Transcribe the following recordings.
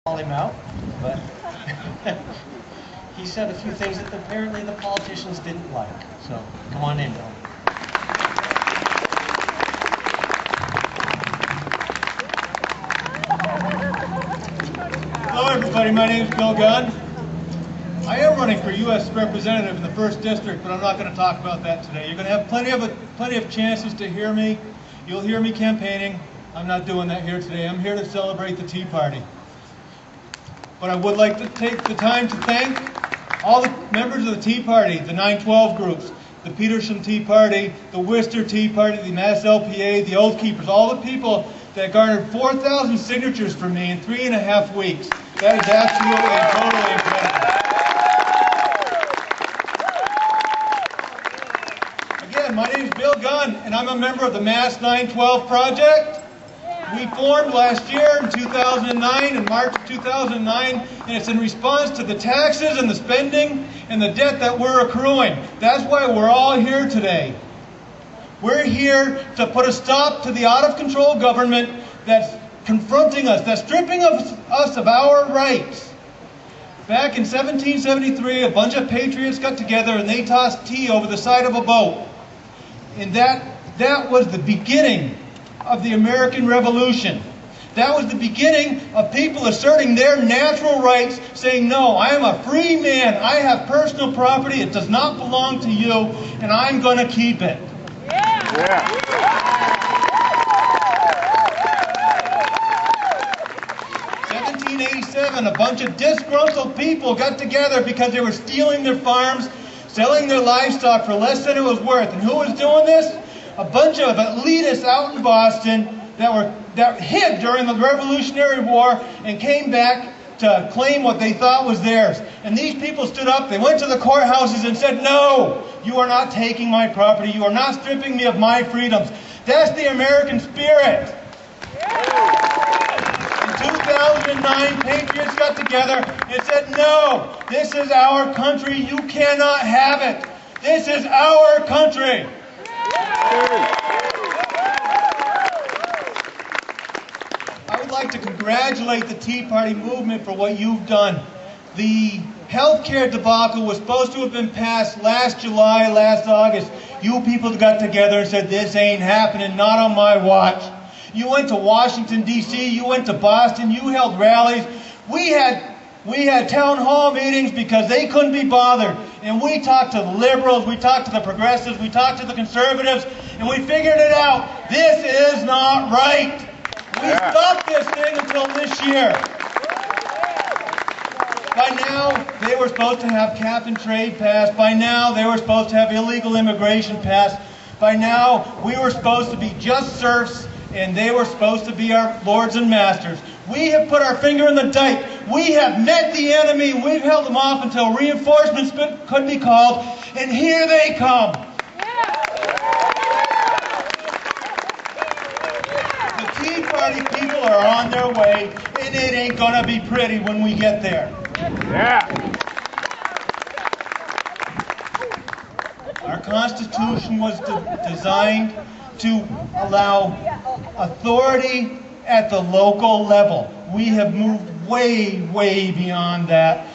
call him out, but he said a few things that apparently the politicians didn't like. So come on in, Bill. Hello everybody, my name is Bill Gunn. I am running for U.S. Representative in the 1st District, but I'm not going to talk about that today. You're going to have plenty of chances to hear me. You'll hear me campaigning. I'm not doing that here today. I'm here to celebrate the Tea Party. But I would like to take the time to thank all the members of the Tea Party, the 912 groups, the Petersham Tea Party, the Worcester Tea Party, the Mass LPA, the Oath Keepers, all the people that garnered 4,000 signatures from me in 3.5 weeks. That is absolutely and totally incredible. Again, my name is Bill Gunn, and I'm a member of the Mass 912 Project. We formed last year in 2009, in March of 2009, and it's in response to the taxes and the spending and the debt that we're accruing. That's why we're all here today. We're here to put a stop to the out-of-control government that's confronting us, that's stripping us of our rights. Back in 1773, a bunch of patriots got together and they tossed tea over the side of a boat. And that was the beginning of the American Revolution. That was the beginning of people asserting their natural rights, saying, no, I am a free man, I have personal property, it does not belong to you, and I'm going to keep it. Yeah. 1787, a bunch of disgruntled people got together because they were stealing their farms, selling their livestock for less than it was worth. And who was doing this? A bunch of elitists out in Boston that hid during the Revolutionary War and came back to claim what they thought was theirs. And these people stood up, they went to the courthouses and said, no, you are not taking my property, you are not stripping me of my freedoms. That's the American spirit. In 2009, patriots got together and said, no, this is our country, you cannot have it. This is our country. I would like to congratulate the Tea Party movement for what you've done. The healthcare debacle was supposed to have been passed last July, last August. You people got together and said, this ain't happening, not on my watch. You went to Washington, D.C., you went to Boston, you held rallies. We had town hall meetings because they couldn't be bothered. And we talked to the liberals, we talked to the progressives, we talked to the conservatives, and we figured it out. This is not right. We stopped this thing until this year. By now, they were supposed to have cap and trade passed. By now, they were supposed to have illegal immigration passed. By now, we were supposed to be just serfs, and they were supposed to be our lords and masters. We have put our finger in the dike. We have met the enemy. We've held them off until reinforcements could be called, and here they come. The Tea Party people are on their way, and it ain't gonna be pretty when we get there. Our Constitution was designed to allow authority at the local level. We have moved way, way beyond that.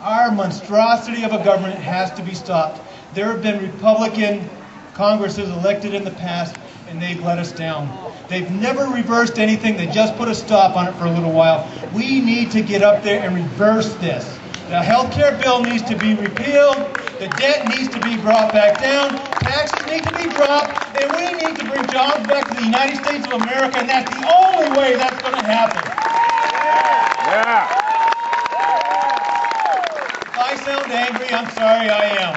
Our monstrosity of a government has to be stopped. There have been Republican Congresses elected in the past, and they've let us down. They've never reversed anything. They just put a stop on it for a little while. We need to get up there and reverse this. The health care bill needs to be repealed. The debt needs to be brought back down. Taxes need to be dropped. And we need to bring jobs back to the United States of America. And that's the only way that's going to happen. If I sound angry, I'm sorry, I am.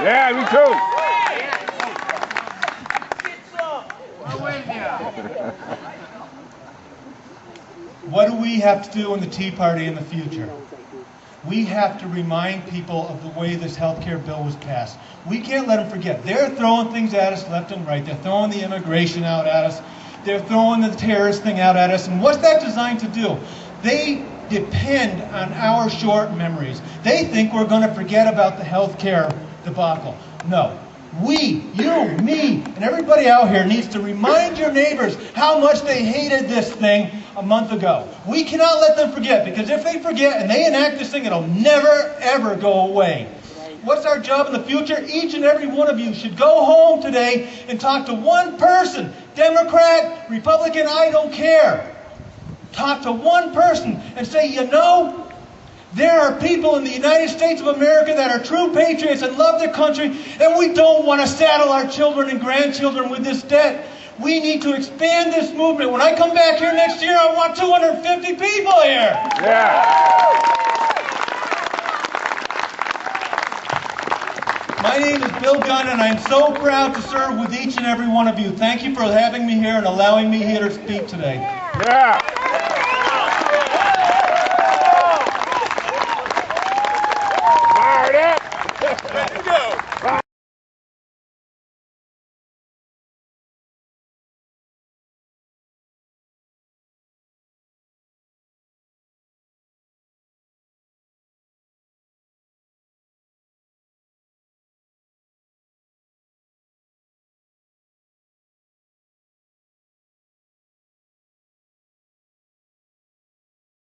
Yeah, me too. What do we have to do in the Tea Party in the future? We have to remind people of the way this health care bill was passed. We can't let them forget. They're throwing things at us left and right. They're throwing the immigration out at us. They're throwing the terrorist thing out at us. And what's that designed to do? They depend on our short memories. They think we're going to forget about the health care debacle. No. We, you, me, and everybody out here needs to remind your neighbors how much they hated this thing a month ago. We cannot let them forget, because if they forget and they enact this thing, it'll never, ever go away. What's our job in the future? Each and every one of you should go home today and talk to one person. Democrat, Republican, I don't care. Talk to one person and say, you know, there are people in the United States of America that are true patriots and love their country, and we don't want to saddle our children and grandchildren with this debt. We need to expand this movement. When I come back here next year, I want 250 people here. Yeah. My name is Bill Gunn, and I'm so proud to serve with each and every one of you. Thank you for having me here and allowing me here to speak today. Yeah.